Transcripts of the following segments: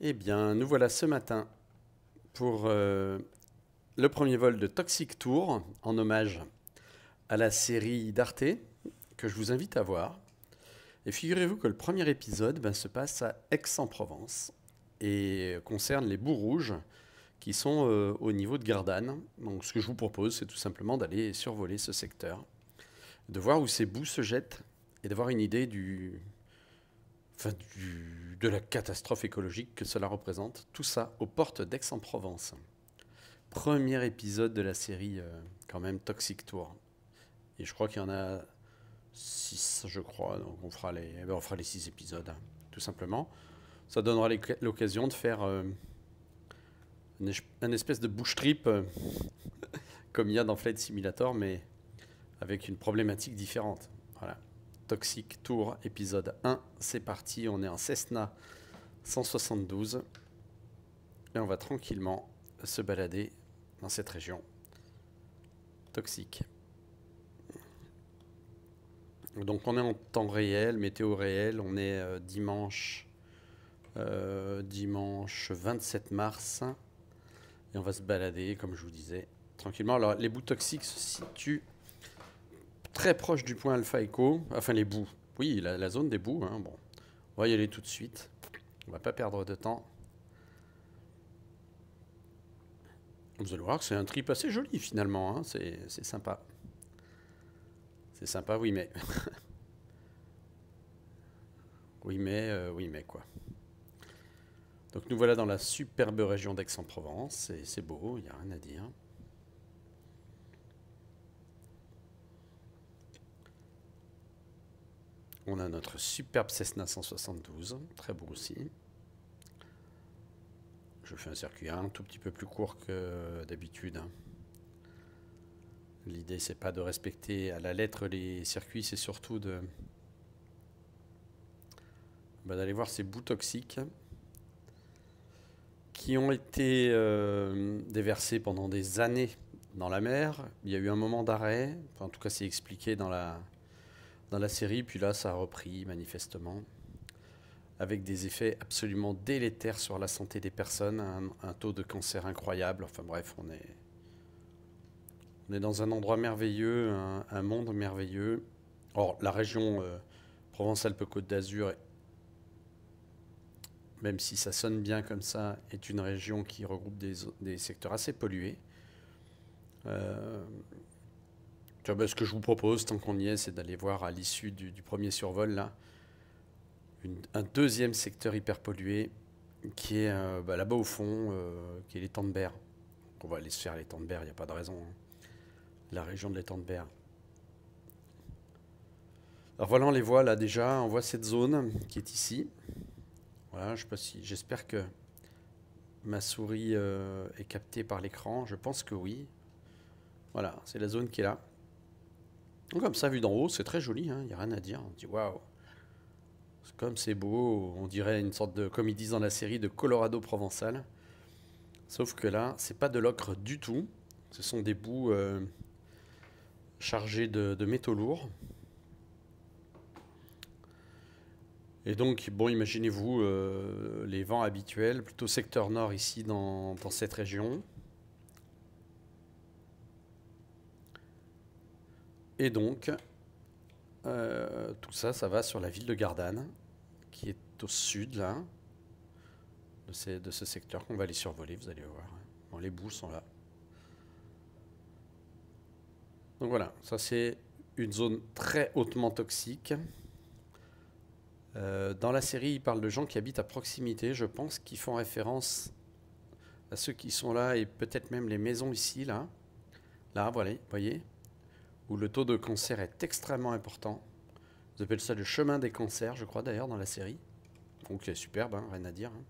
Eh bien, nous voilà ce matin pour le premier vol de Toxic Tour en hommage à la série d'Arte que je vous invite à voir. Et figurez-vous que le premier épisode se passe à Aix-en-Provence et concerne les boues rouges qui sont au niveau de Gardanne. Donc ce que je vous propose, c'est tout simplement d'aller survoler ce secteur, de voir où ces boues se jettent et d'avoir une idée de la catastrophe écologique que cela représente. Tout ça aux portes d'Aix-en-Provence. Premier épisode de la série, quand même, Toxic Tour. Et je crois qu'il y en a 6, je crois. Donc on fera les 6 épisodes, hein, tout simplement. Ça donnera l'occasion de faire un espèce de bush trip, comme il y a dans Flight Simulator, mais avec une problématique différente. Voilà. Toxic Tour, épisode 1, c'est parti. On est en Cessna 172 et on va tranquillement se balader dans cette région toxique. Donc on est en temps réel, météo réel, on est dimanche 27 mars et on va se balader, comme je vous disais, tranquillement. Alors les boues toxiques se situent très proche du point Alpha Echo, enfin les boues, oui, la zone des boues, hein, bon. On va y aller tout de suite, on va pas perdre de temps. Vous allez voir que c'est un trip assez joli finalement, hein, c'est sympa. C'est sympa, oui mais, oui mais quoi. Donc nous voilà dans la superbe région d'Aix-en-Provence, c'est beau, il n'y a rien à dire. On a notre superbe Cessna 172, très beau aussi. Je fais un circuit un tout petit peu plus court que d'habitude, hein. L'idée, c'est pas de respecter à la lettre les circuits, c'est surtout d'aller voir ces boues toxiques qui ont été déversées pendant des années dans la mer. Il y a eu un moment d'arrêt, enfin, en tout cas c'est expliqué dans la série, puis là ça a repris manifestement, avec des effets absolument délétères sur la santé des personnes, un taux de cancer incroyable. Enfin bref, on est dans un endroit merveilleux, un monde merveilleux. Or, la région Provence-Alpes-Côte d'Azur, même si ça sonne bien comme ça, est une région qui regroupe des secteurs assez pollués. Euh, Ce que je vous propose, tant qu'on y est, c'est d'aller voir à l'issue du premier survol, là, un deuxième secteur hyper pollué, qui est là-bas au fond, qui est l'étang de Berre. On va aller se faire l'étang de Berre, il n'y a pas de raison, hein. La région de l'étang de Berre. Alors voilà, on les voit là déjà, on voit cette zone qui est ici. Voilà, je sais pas si, j'espère que ma souris est captée par l'écran. Je pense que oui. Voilà, c'est la zone qui est là. Donc, comme ça, vu d'en haut, c'est très joli, hein, il n'y a rien à dire. On dit waouh, comme c'est beau, on dirait une sorte de, comme ils disent dans la série, de Colorado provençal. Sauf que là, c'est pas de l'ocre du tout. Ce sont des boues chargées de métaux lourds. Et donc, bon, imaginez-vous les vents habituels, plutôt secteur nord ici dans cette région. Et donc, tout ça, ça va sur la ville de Gardanne, qui est au sud, là, de ce secteur qu'on va aller survoler, vous allez voir. Bon, les boues sont là. Donc voilà, ça c'est une zone très hautement toxique. Dans la série, il parle de gens qui habitent à proximité. Je pense qu'ils font référence à ceux qui sont là et peut-être même les maisons ici, là. Là, voilà, vous voyez, où le taux de cancer est extrêmement important. Ils appellent ça le chemin des cancers, je crois d'ailleurs, dans la série. Donc c'est superbe, hein, rien à dire, hein.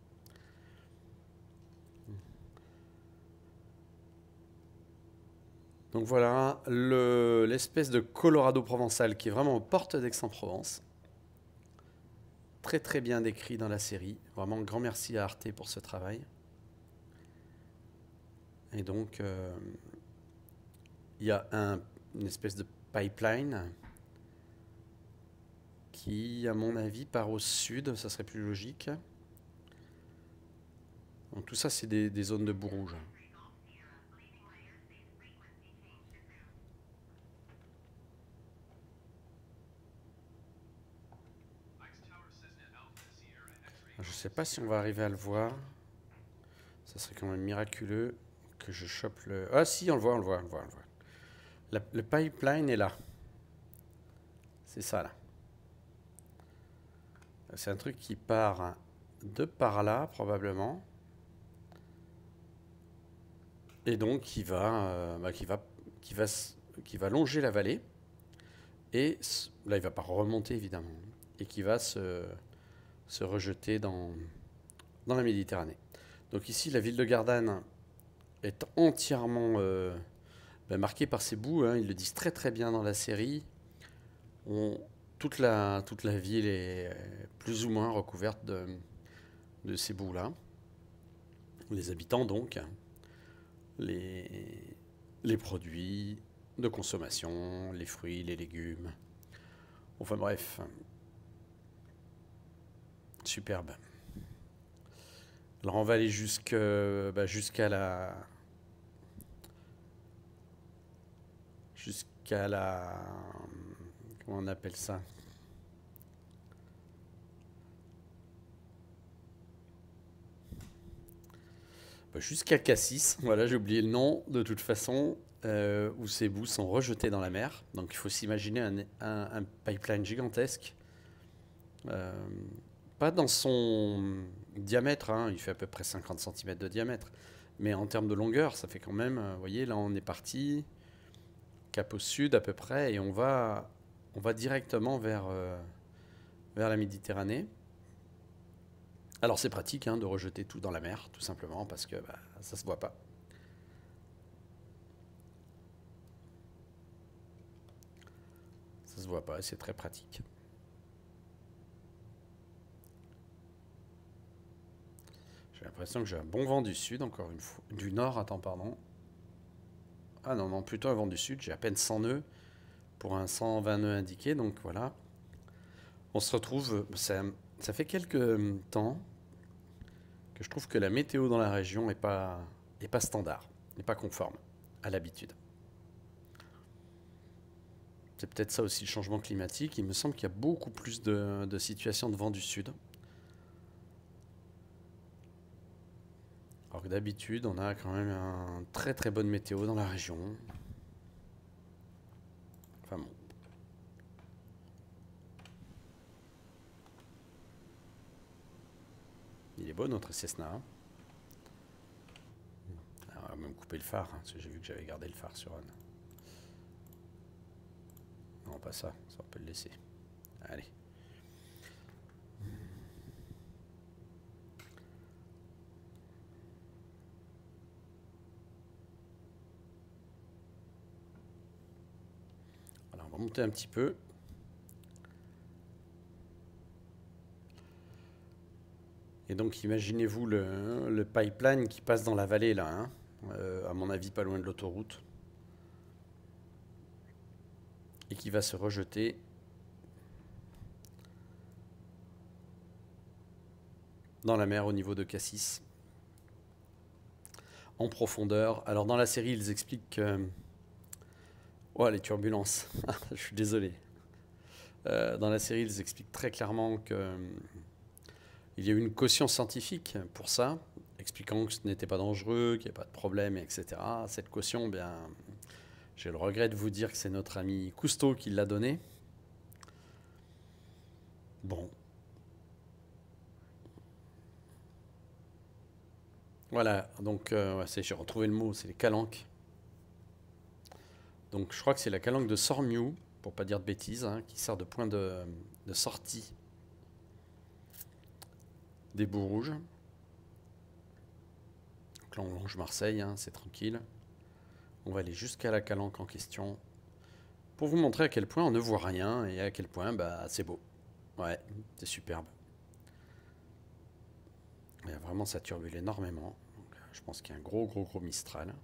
Donc voilà, l'espèce de Colorado provençal qui est vraiment aux portes d'Aix-en-Provence. Très très bien décrit dans la série. Vraiment, grand merci à Arte pour ce travail. Et donc, il y a une espèce de pipeline qui, à mon avis, part au sud, ça serait plus logique. Donc tout ça, c'est des zones de boue rouge. Je sais pas si on va arriver à le voir. Ça serait quand même miraculeux que je chope le... Ah si, on le voit, on le voit, on le voit, on le voit. Le pipeline est là. C'est ça là. C'est un truc qui part de par là probablement. Et donc qui va longer la vallée. Et là il va pas remonter évidemment. Et qui va se rejeter dans la Méditerranée. Donc ici la ville de Gardanne est entièrement marquée par ces boues, hein. Ils le disent très très bien dans la série. Toute la ville est plus ou moins recouverte de ces boues-là. Les habitants donc, les produits de consommation, les fruits, les légumes. Enfin bref, superbe. Alors on va aller jusqu'à la... Comment on appelle ça? Jusqu'à Cassis, voilà, j'ai oublié le nom de toute façon, où ces boues sont rejetées dans la mer. Donc il faut s'imaginer un pipeline gigantesque. Pas dans son diamètre, hein, il fait à peu près 50 cm de diamètre. Mais en termes de longueur, ça fait quand même, vous voyez, là on est parti, cap au sud à peu près, et on va directement vers la Méditerranée. Alors c'est pratique hein, de rejeter tout dans la mer, tout simplement, parce que ça se voit pas. Ça se voit pas, et c'est très pratique. J'ai l'impression que j'ai un bon vent du sud, encore une fois. Du nord, attends, pardon. Ah non, plutôt un vent du sud, j'ai à peine 100 nœuds pour un 120 nœuds indiqué, donc voilà. On se retrouve, ça fait quelques temps que je trouve que la météo dans la région n'est pas standard, n'est pas conforme à l'habitude. C'est peut-être ça aussi le changement climatique. Il me semble qu'il y a beaucoup plus de situations de vent du sud. Alors que d'habitude, on a quand même une très très bonne météo dans la région. Enfin bon. Il est beau notre Cessna. Alors, on va même couper le phare, hein, parce que j'ai vu que j'avais gardé le phare sur un. Non, pas ça, ça on peut le laisser. Allez. Alors, on va monter un petit peu. Et donc, imaginez-vous le pipeline qui passe dans la vallée, là, hein, à mon avis, pas loin de l'autoroute. Et qui va se rejeter dans la mer au niveau de Cassis, en profondeur. Alors, dans la série, ils expliquent que... Oh, les turbulences. Je suis désolé. Dans la série, ils expliquent très clairement que... Il y a eu une caution scientifique pour ça, expliquant que ce n'était pas dangereux, qu'il n'y avait pas de problème, etc. Cette caution, bien, j'ai le regret de vous dire que c'est notre ami Cousteau qui l'a donnée. Bon. Voilà, donc j'ai retrouvé le mot, c'est les calanques. Donc je crois que c'est la calanque de Sormiou, pour pas dire de bêtises, hein, qui sert de point de sortie des boues rouges. Donc là on longe Marseille, hein, c'est tranquille. On va aller jusqu'à la calanque en question pour vous montrer à quel point on ne voit rien et à quel point c'est beau. Ouais, c'est superbe. Et vraiment ça turbule énormément. Donc, je pense qu'il y a un gros Mistral.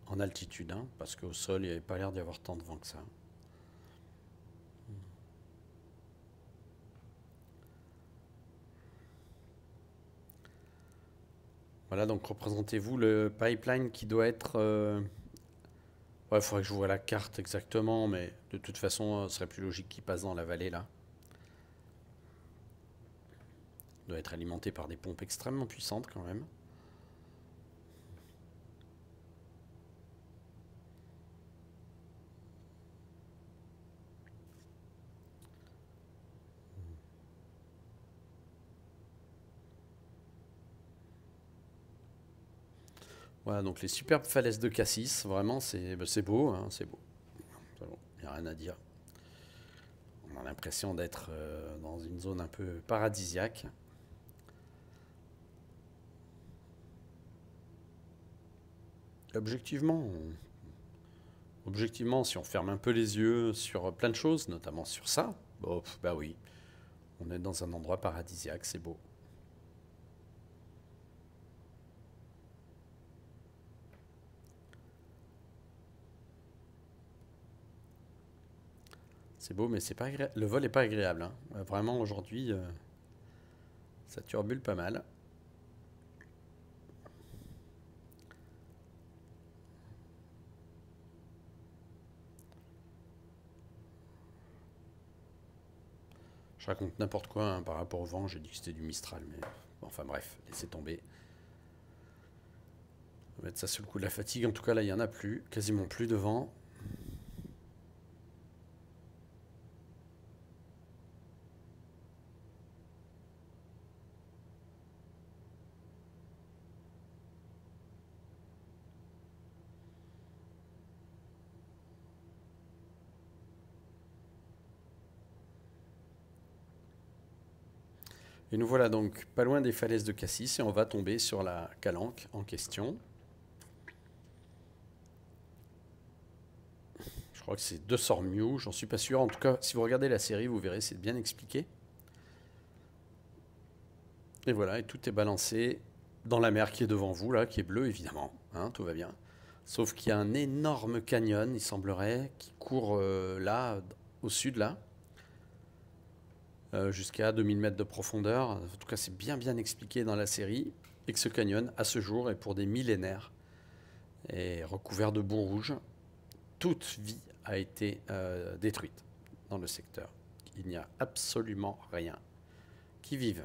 En altitude, hein, parce qu'au sol il n'y avait pas l'air d'y avoir tant de vent que ça. Voilà, donc représentez-vous le pipeline qui doit être... Ouais, il faudrait que je vois la carte exactement, mais de toute façon, ce serait plus logique qu'il passe dans la vallée, là. Il doit être alimenté par des pompes extrêmement puissantes, quand même. Voilà, donc les superbes falaises de Cassis, vraiment, c'est beau, hein, c'est beau. Il n'y a rien à dire. On a l'impression d'être dans une zone un peu paradisiaque. Objectivement, objectivement, si on ferme un peu les yeux sur plein de choses, notamment sur ça, bon, bah oui, on est dans un endroit paradisiaque, c'est beau. C'est beau, mais c'est pas le vol est pas agréable, hein. Vraiment, aujourd'hui, ça turbule pas mal. Je raconte n'importe quoi hein, par rapport au vent, j'ai dit que c'était du Mistral, mais bon, enfin bref, laissez tomber. On va mettre ça sous le coup de la fatigue. En tout cas, là, il n'y en a plus, quasiment plus de vent. Et nous voilà donc pas loin des falaises de Cassis et on va tomber sur la calanque en question. Je crois que c'est de Sormiou, j'en suis pas sûr. En tout cas, si vous regardez la série, vous verrez, c'est bien expliqué. Et voilà, et tout est balancé dans la mer qui est devant vous, là, qui est bleue évidemment, hein, tout va bien. Sauf qu'il y a un énorme canyon, il semblerait, qui court là, au sud, là, jusqu'à 2000 mètres de profondeur. En tout cas, c'est bien bien expliqué dans la série. Et que ce canyon, à ce jour, et pour des millénaires, est recouvert de boue rouge. Toute vie a été détruite dans le secteur. Il n'y a absolument rien qui vive.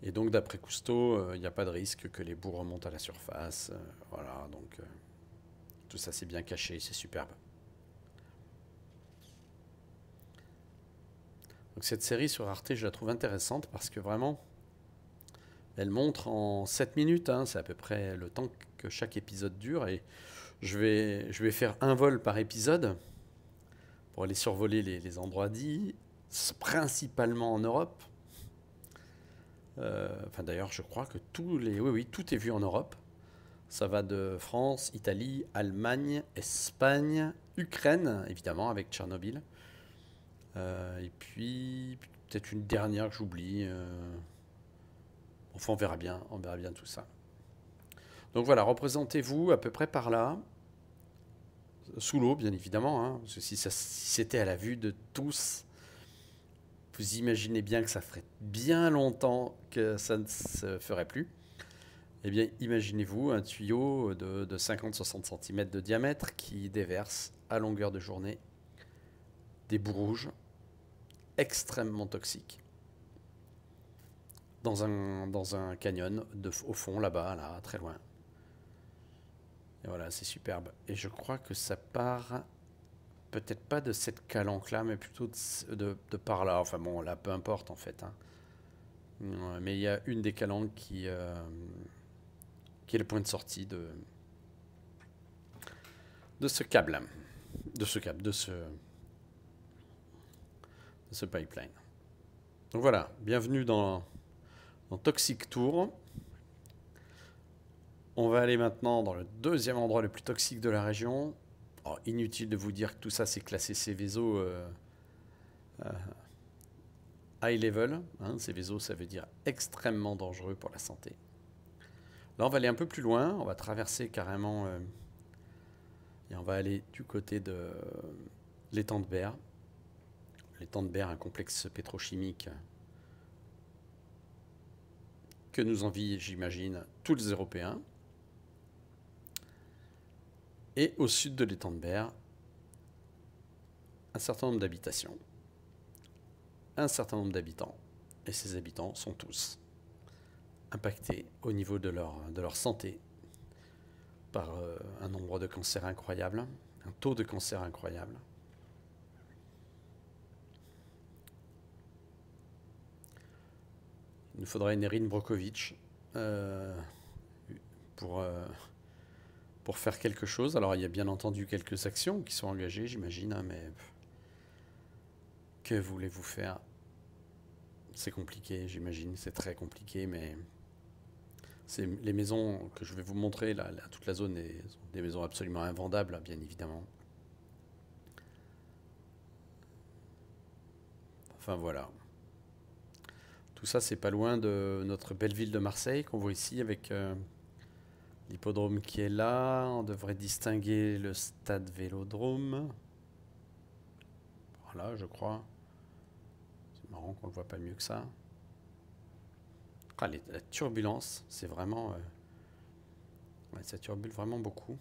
Et donc, d'après Cousteau, il n'y a pas de risque que les boues remontent à la surface. Voilà, donc tout ça c'est bien caché, c'est superbe. Donc cette série sur Arte, je la trouve intéressante parce que vraiment, elle montre en 7 minutes, hein, c'est à peu près le temps que chaque épisode dure, et je vais faire un vol par épisode pour aller survoler endroits dits, principalement en Europe. Enfin d'ailleurs, je crois que oui, tout est vu en Europe. Ça va de France, Italie, Allemagne, Espagne, Ukraine, évidemment, avec Tchernobyl. Et puis, peut-être une dernière que j'oublie. Enfin, on verra bien tout ça. Donc voilà, représentez-vous à peu près par là, sous l'eau, bien évidemment, hein, parce que si c'était à la vue de tous, vous imaginez bien que ça ferait bien longtemps que ça ne se ferait plus. Eh bien, imaginez-vous un tuyau de 50-60 cm de diamètre qui déverse à longueur de journée des boues rouges extrêmement toxiques dans un canyon au fond, là-bas, là, très loin. Et voilà, c'est superbe. Et je crois que ça part peut-être pas de cette calanque-là, mais plutôt de par là. Enfin bon, là, peu importe en fait, hein. Mais il y a une des calanques qui est le point de sortie de ce câble, de ce pipeline. Donc voilà, bienvenue dans Toxic Tour. On va aller maintenant dans le deuxième endroit le plus toxique de la région. Oh, inutile de vous dire que tout ça c'est classé Céveso high level. Hein, Céveso ça veut dire extrêmement dangereux pour la santé. Là on va aller un peu plus loin, on va traverser carrément et on va aller du côté de l'étang de Berre. L'étang de Berre, un complexe pétrochimique que nous envient, j'imagine, tous les Européens. Et au sud de l'étang de Berre, un certain nombre d'habitations, un certain nombre d'habitants. Et ces habitants sont tous impactés au niveau de leur santé par un nombre de cancers incroyable, un taux de cancer incroyable. Il nous faudrait une Erin Brockovich pour faire quelque chose. Alors il y a bien entendu quelques actions qui sont engagées, j'imagine, hein, mais que voulez-vous faire? C'est compliqué, j'imagine, c'est très compliqué, mais les maisons que je vais vous montrer, là, toute la zone est des maisons absolument invendables, bien évidemment. Enfin voilà. Tout ça, c'est pas loin de notre belle ville de Marseille qu'on voit ici avec l'hippodrome qui est là. On devrait distinguer le stade Vélodrome. Voilà, je crois. C'est marrant qu'on ne le voit pas mieux que ça. Ah, la turbulence, c'est vraiment... ouais, ça turbule vraiment beaucoup.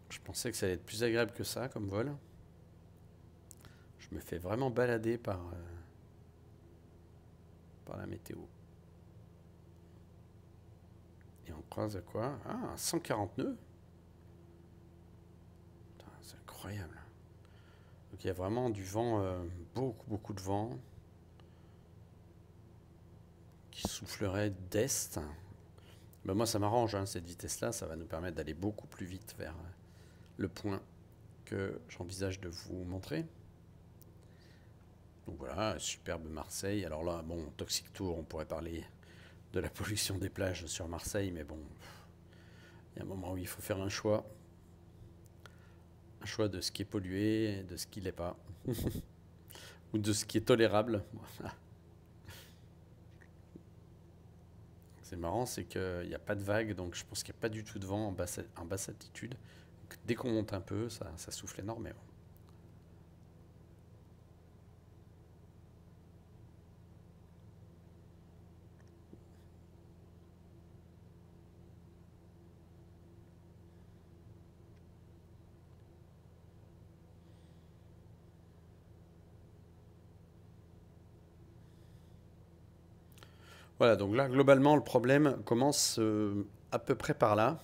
Je pensais que ça allait être plus agréable que ça comme vol. Je me fais vraiment balader par la météo. Et on croise à quoi? Ah, 140 nœuds. C'est incroyable. Donc il y a vraiment du vent, beaucoup de vent qui soufflerait d'est. Ben moi ça m'arrange, hein, cette vitesse-là, ça va nous permettre d'aller beaucoup plus vite vers le point que j'envisage de vous montrer. Donc voilà, superbe Marseille. Alors là, bon, Toxic Tour, on pourrait parler de la pollution des plages sur Marseille, mais bon, il y a un moment où il faut faire un choix. Un choix de ce qui est pollué et de ce qui l'est pas. Ou de ce qui est tolérable. C'est marrant, c'est qu'il n'y a pas de vague, donc je pense qu'il n'y a pas du tout de vent en basse altitude. Donc, dès qu'on monte un peu, ça souffle énormément. Voilà, donc là, globalement, le problème commence à peu près par là.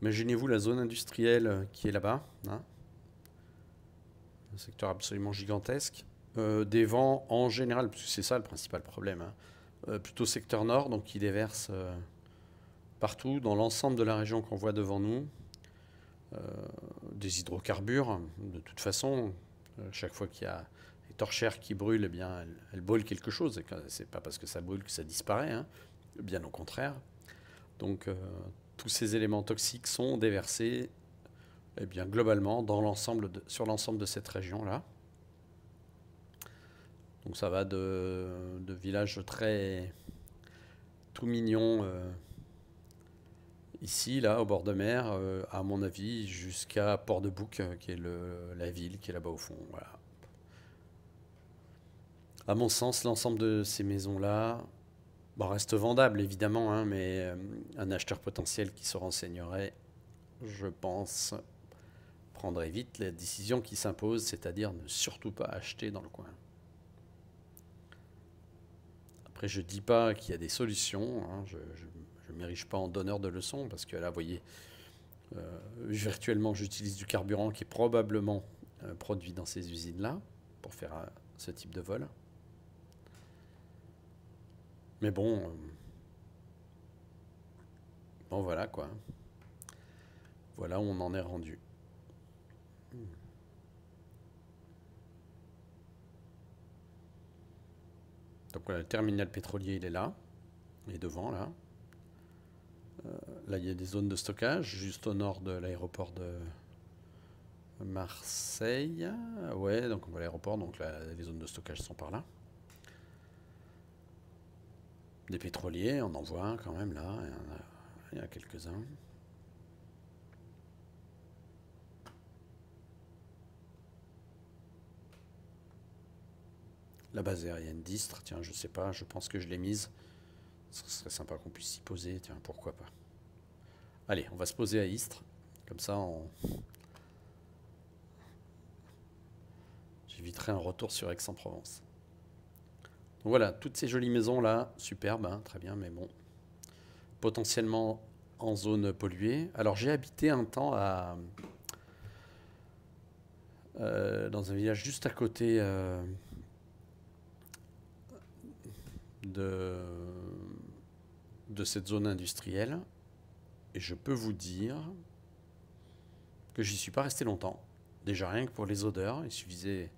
Imaginez-vous la zone industrielle qui est là-bas, hein, un secteur absolument gigantesque. Des vents en général, parce que c'est ça le principal problème, hein, plutôt secteur nord, donc qui déverse partout, dans l'ensemble de la région qu'on voit devant nous. Des hydrocarbures, de toute façon, chaque fois qu'il y a des torchères qui brûlent, eh bien, elles brûlent quelque chose. C'est pas parce que ça brûle que ça disparaît, hein, bien au contraire. Donc, tous ces éléments toxiques sont déversés, eh bien, globalement sur l'ensemble de cette région-là. Donc, ça va de villages tout mignons. Ici, là, au bord de mer, à mon avis, jusqu'à Port-de-Bouc, qui est la ville qui est là-bas au fond. Voilà. À mon sens, l'ensemble de ces maisons-là reste vendable, évidemment, hein, mais un acheteur potentiel qui se renseignerait, je pense, prendrait vite la décision qui s'impose, c'est-à-dire ne surtout pas acheter dans le coin. Après, je ne dis pas qu'il y a des solutions, hein, je ne m'érige pas en donneur de leçons, parce que là, vous voyez, virtuellement, j'utilise du carburant qui est probablement produit dans ces usines-là pour faire ce type de vol. Mais bon, voilà quoi. Voilà où on en est rendu. Donc voilà, le terminal pétrolier, il est là. Il est devant, là. Là, il y a des zones de stockage, juste au nord de l'aéroport de Marseille. Ouais, donc on voit l'aéroport, donc là, les zones de stockage sont par là. Des pétroliers, on en voit un quand même là. Il y en a quelques-uns. La base aérienne d'Istres, tiens, je sais pas, je pense que je l'ai mise. Ce serait sympa qu'on puisse s'y poser, tiens, pourquoi pas. Allez, on va se poser à Istres. Comme ça, j'éviterai un retour sur Aix-en-Provence. Donc voilà, toutes ces jolies maisons là, superbes, hein, très bien, mais bon, potentiellement en zone polluée. Alors j'ai habité un temps dans un village juste à côté de, de cette zone industrielle. Et je peux vous dire que j'y suis pas resté longtemps. Déjà rien que pour les odeurs, il suffisait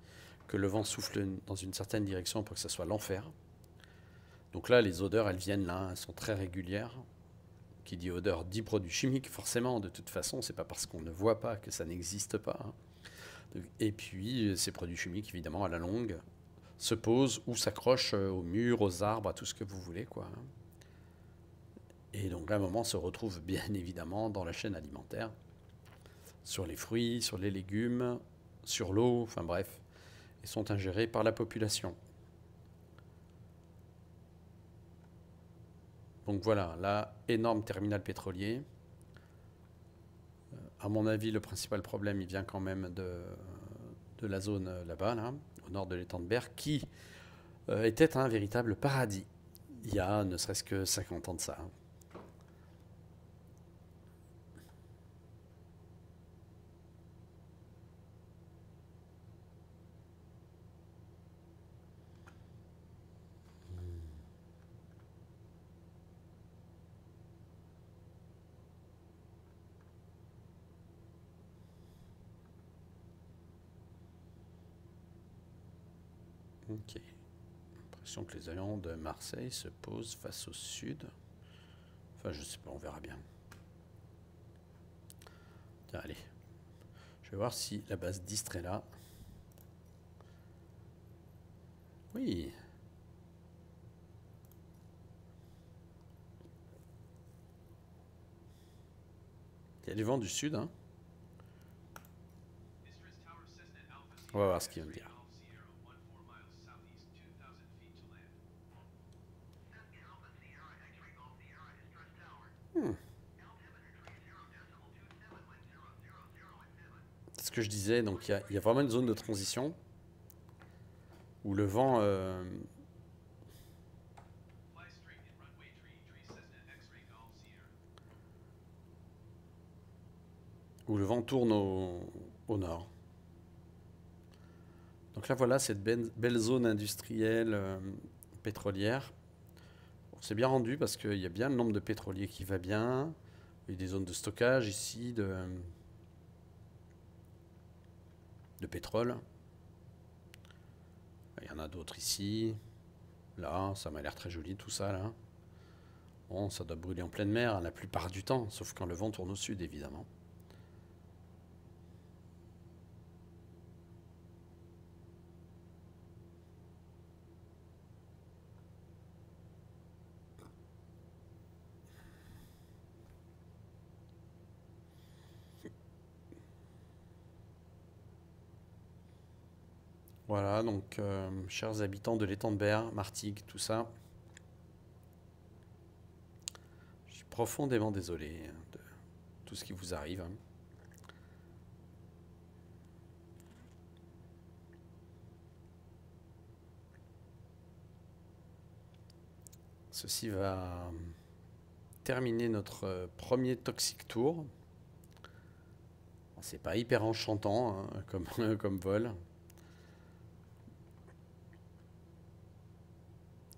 que le vent souffle dans une certaine direction pour que ça soit l'enfer. Donc là, les odeurs, elles viennent là, elles sont très régulières. Qui dit odeur dit produits chimiques, forcément, de toute façon, c'est pas parce qu'on ne voit pas que ça n'existe pas. Hein. Et puis, ces produits chimiques, évidemment, à la longue, se posent ou s'accrochent aux murs, aux arbres, à tout ce que vous voulez, quoi. Et donc, à un moment, se retrouve bien évidemment dans la chaîne alimentaire, sur les fruits, sur les légumes, sur l'eau, enfin bref, et sont ingérés par la population. Donc voilà, là, énorme terminal pétrolier. À mon avis, le principal problème, il vient quand même de la zone là-bas, là, au nord de l'étang de Berre, qui était un véritable paradis, il y a ne serait-ce que 50 ans de ça. Ok. L'impression que les avions de Marseille se posent face au sud. Enfin, je sais pas, on verra bien. Tiens, allez. Je vais voir si la base d'Istres est là. Oui. Il y a du vent du sud, hein. On va voir ce qu'il va me dire. C'est ce que je disais, donc il y a vraiment une zone de transition où le vent tourne au nord. Donc là voilà cette belle zone industrielle pétrolière. On s'est bien rendu parce qu'il y a bien le nombre de pétroliers qui va bien. Il y a des zones de stockage ici de pétrole. Il y en a d'autres ici. Là, ça m'a l'air très joli tout ça là. Bon, ça doit brûler en pleine mer la plupart du temps, sauf quand le vent tourne au sud évidemment. Voilà, donc chers habitants de l'étang de Berre, Martigues, tout ça, je suis profondément désolé de tout ce qui vous arrive. Hein. Ceci va terminer notre premier Toxic Tour. C'est pas hyper enchantant hein, comme vol.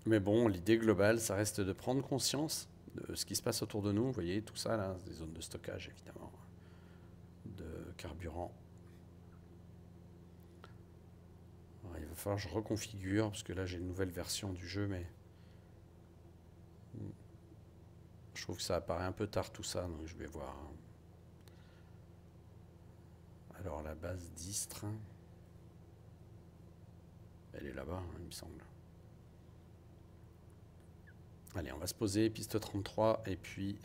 Mais bon, l'idée globale, ça reste de prendre conscience de ce qui se passe autour de nous. Vous voyez, tout ça, là, des zones de stockage, évidemment, de carburant. Alors, il va falloir que je reconfigure, parce que là, j'ai une nouvelle version du jeu, mais je trouve que ça apparaît un peu tard, tout ça, donc je vais voir. Alors, la base d'Istres, elle est là-bas, hein, il me semble. Allez, on va se poser, piste 33, et puis...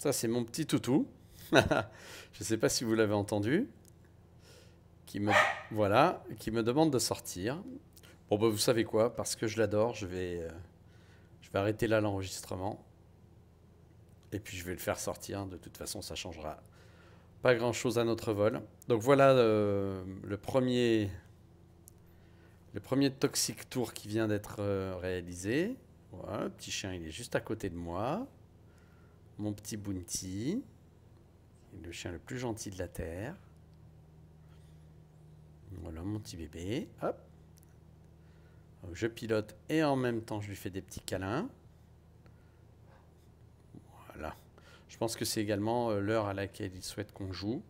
Ça, c'est mon petit toutou. Je ne sais pas si vous l'avez entendu. Voilà, qui me demande de sortir. Bon, bah, vous savez quoi? Parce que je l'adore, je vais arrêter là l'enregistrement. Et puis, je vais le faire sortir. De toute façon, ça changera pas grand-chose à notre vol. Donc, voilà le premier Toxic Tour qui vient d'être réalisé. Voilà, le petit chien, il est juste à côté de moi. Mon petit Bounty. Le chien le plus gentil de la Terre. Voilà mon petit bébé. Hop. Je pilote et en même temps je lui fais des petits câlins. Voilà. Je pense que c'est également l'heure à laquelle il souhaite qu'on joue.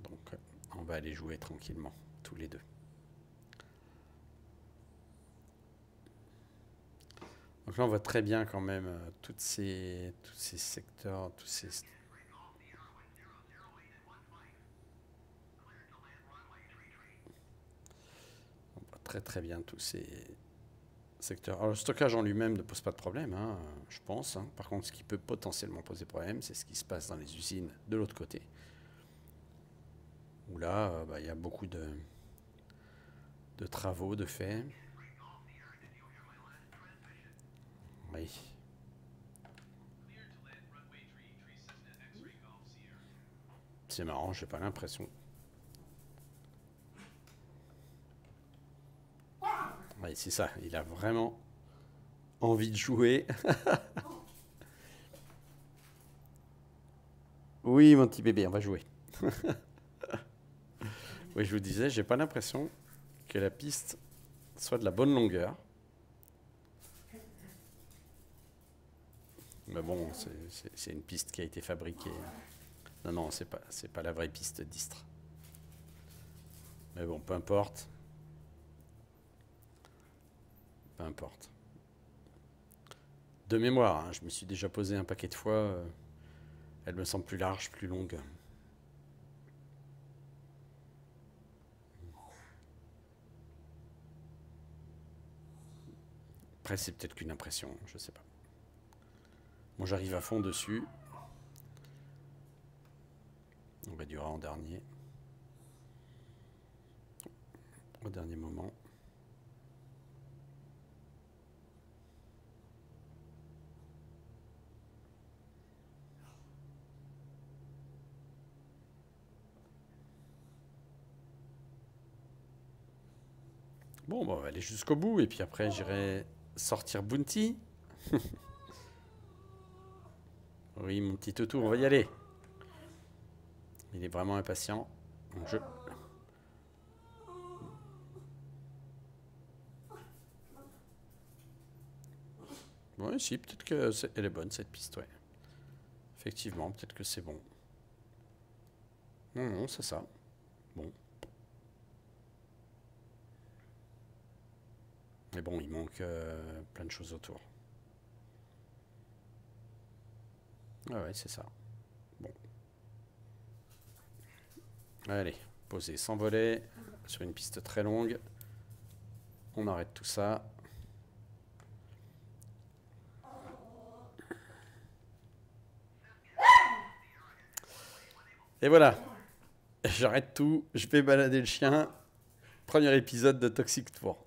Donc on va aller jouer tranquillement, tous les deux. Donc là on voit très bien quand même tous ces secteurs, tous ces... On voit très très bien tous ces secteurs. Alors le stockage en lui-même ne pose pas de problème, hein, je pense. Hein. Par contre, ce qui peut potentiellement poser problème, c'est ce qui se passe dans les usines de l'autre côté. Où là, il y a beaucoup de travaux de fait. Oui. C'est marrant, j'ai pas l'impression. Oui, c'est ça, il a vraiment envie de jouer. Oui, mon petit bébé, on va jouer. Oui, je vous disais, j'ai pas l'impression que la piste soit de la bonne longueur. Mais bon, c'est une piste qui a été fabriquée. Non, non, c'est pas la vraie piste d'Istres. Mais bon, peu importe. Peu importe. De mémoire, hein, je me suis déjà posé un paquet de fois. Elle me semble plus large, plus longue. Après, c'est peut-être qu'une impression, je sais pas. Moi, j'arrive à fond dessus. On réduira en dernier. Au dernier moment. Bon, on va aller jusqu'au bout et puis après j'irai sortir Bounty. Oui, mon petit toutou, on va y aller. Il est vraiment impatient. Donc Oui, si, peut-être qu'elle est bonne cette piste, ouais. Effectivement, peut-être que c'est bon. Non, non, c'est ça. Bon. Mais bon, il manque plein de choses autour. Ah ouais, c'est ça. Bon. Allez, poser, s'envoler sur une piste très longue. On arrête tout ça. Et voilà. J'arrête tout. Je vais balader le chien. Premier épisode de Toxic Tour.